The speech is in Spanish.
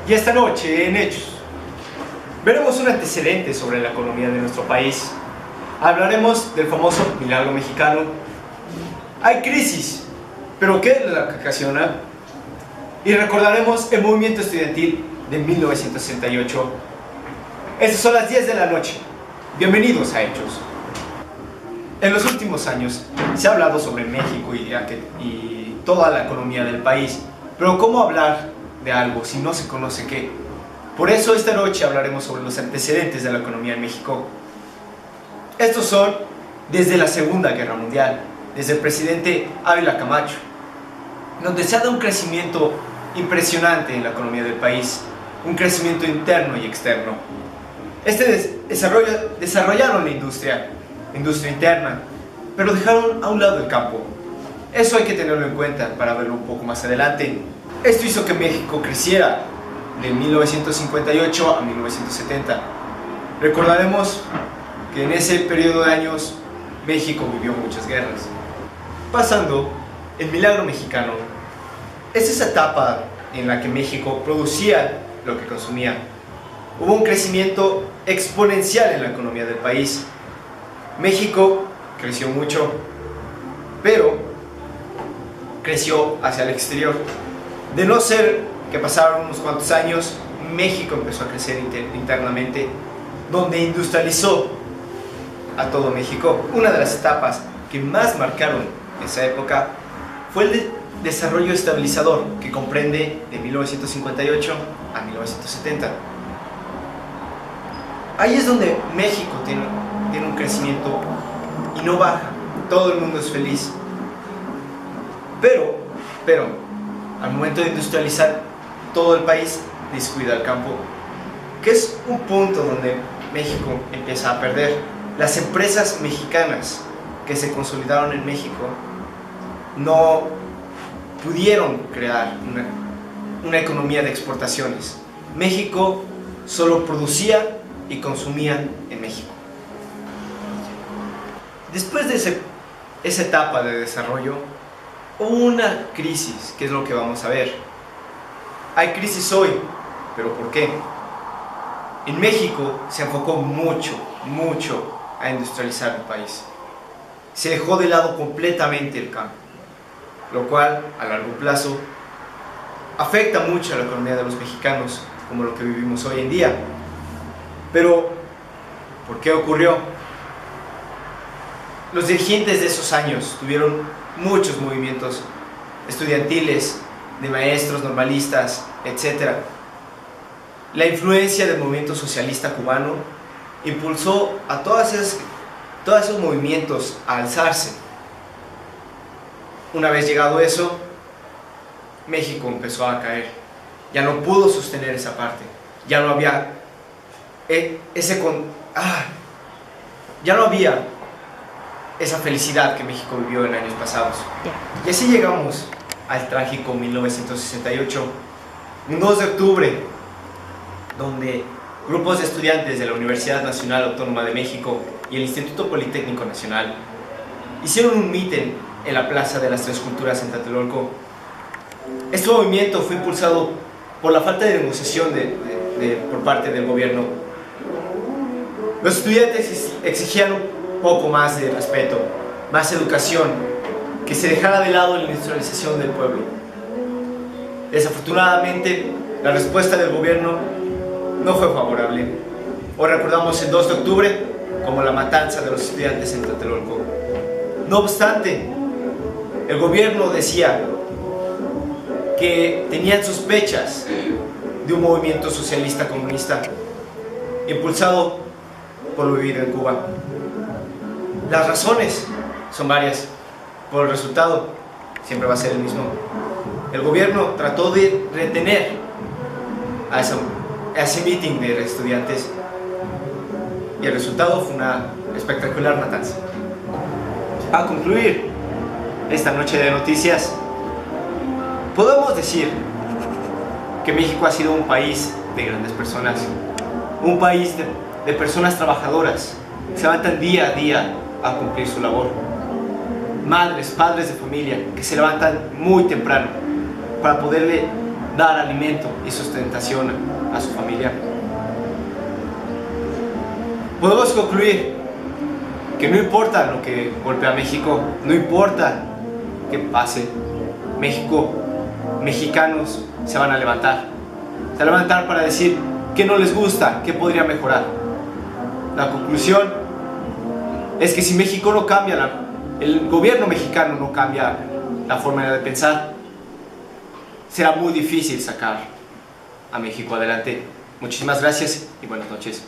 Y esta noche, en Hechos, veremos un antecedente sobre la economía de nuestro país. Hablaremos del famoso milagro mexicano. Hay crisis, pero ¿qué es la que ocasiona? Y recordaremos el movimiento estudiantil de 1968. Estas son las 10 de la noche. Bienvenidos a Hechos. En los últimos años se ha hablado sobre México y toda la economía del país, pero ¿cómo hablar de algo si no se conoce qué? Por eso esta noche hablaremos sobre los antecedentes de la economía en México. Estos son desde la Segunda Guerra Mundial, desde el presidente Ávila Camacho, donde se ha dado un crecimiento impresionante en la economía del país, un crecimiento interno y externo. Desarrollaron la industria interna, pero dejaron a un lado el campo. Eso hay que tenerlo en cuenta para verlo un poco más adelante. Esto hizo que México creciera de 1958 a 1970. Recordaremos que en ese periodo de años México vivió muchas guerras. Pasando, el milagro mexicano es esa etapa en la que México producía lo que consumía. Hubo un crecimiento exponencial en la economía del país. México creció mucho, pero creció hacia el exterior. De no ser que pasaron unos cuantos años, México empezó a crecer internamente, donde industrializó a todo México. Una de las etapas que más marcaron esa época fue el desarrollo estabilizador, que comprende de 1958 a 1970. Ahí es donde México tiene un crecimiento y no baja, todo el mundo es feliz. Pero al momento de industrializar todo el país, descuida el campo, que es un punto donde México empieza a perder. Las empresas mexicanas que se consolidaron en México no pudieron crear una economía de exportaciones. México solo producía y consumía en México. Después de esa etapa de desarrollo, hubo una crisis, que es lo que vamos a ver. Hay crisis hoy, pero ¿por qué? En México se enfocó mucho a industrializar el país. Se dejó de lado completamente el campo, lo cual a largo plazo afecta mucho a la economía de los mexicanos, como lo que vivimos hoy en día. Pero, ¿por qué ocurrió? Los dirigentes de esos años tuvieron muchos movimientos estudiantiles, de maestros, normalistas, etc. La influencia del movimiento socialista cubano impulsó a todos esos movimientos a alzarse. Una vez llegado eso, México empezó a caer. Ya no pudo sostener esa parte. Ya no había ya no había esa felicidad que México vivió en años pasados. Y así llegamos al trágico 1968, un 2 de octubre, donde grupos de estudiantes de la Universidad Nacional Autónoma de México y el Instituto Politécnico Nacional hicieron un mitin en la Plaza de las Tres Culturas en Tlatelolco. Este movimiento fue impulsado por la falta de negociación por parte del gobierno. Los estudiantes exigían un poco más de respeto, más educación, que se dejara de lado la industrialización del pueblo. Desafortunadamente, la respuesta del gobierno no fue favorable. Hoy recordamos el 2 de octubre como la matanza de los estudiantes en Tlatelolco. No obstante, el gobierno decía que tenían sospechas de un movimiento socialista comunista impulsado por lo vivido en Cuba. Las razones son varias, pero el resultado siempre va a ser el mismo. El gobierno trató de retener a ese meeting de estudiantes y el resultado fue una espectacular matanza. A concluir esta noche de noticias, podemos decir que México ha sido un país de grandes personas, un país de personas trabajadoras que se levantan día a día a cumplir su labor. Madres, padres de familia que se levantan muy temprano para poderle dar alimento y sustentación a su familia. Podemos concluir que no importa lo que golpea a México, no importa qué pase, mexicanos se van a levantar. Se van a levantar para decir qué no les gusta, qué podría mejorar. La conclusión es que si México no cambia, el gobierno mexicano no cambia la forma de pensar, será muy difícil sacar a México adelante. Muchísimas gracias y buenas noches.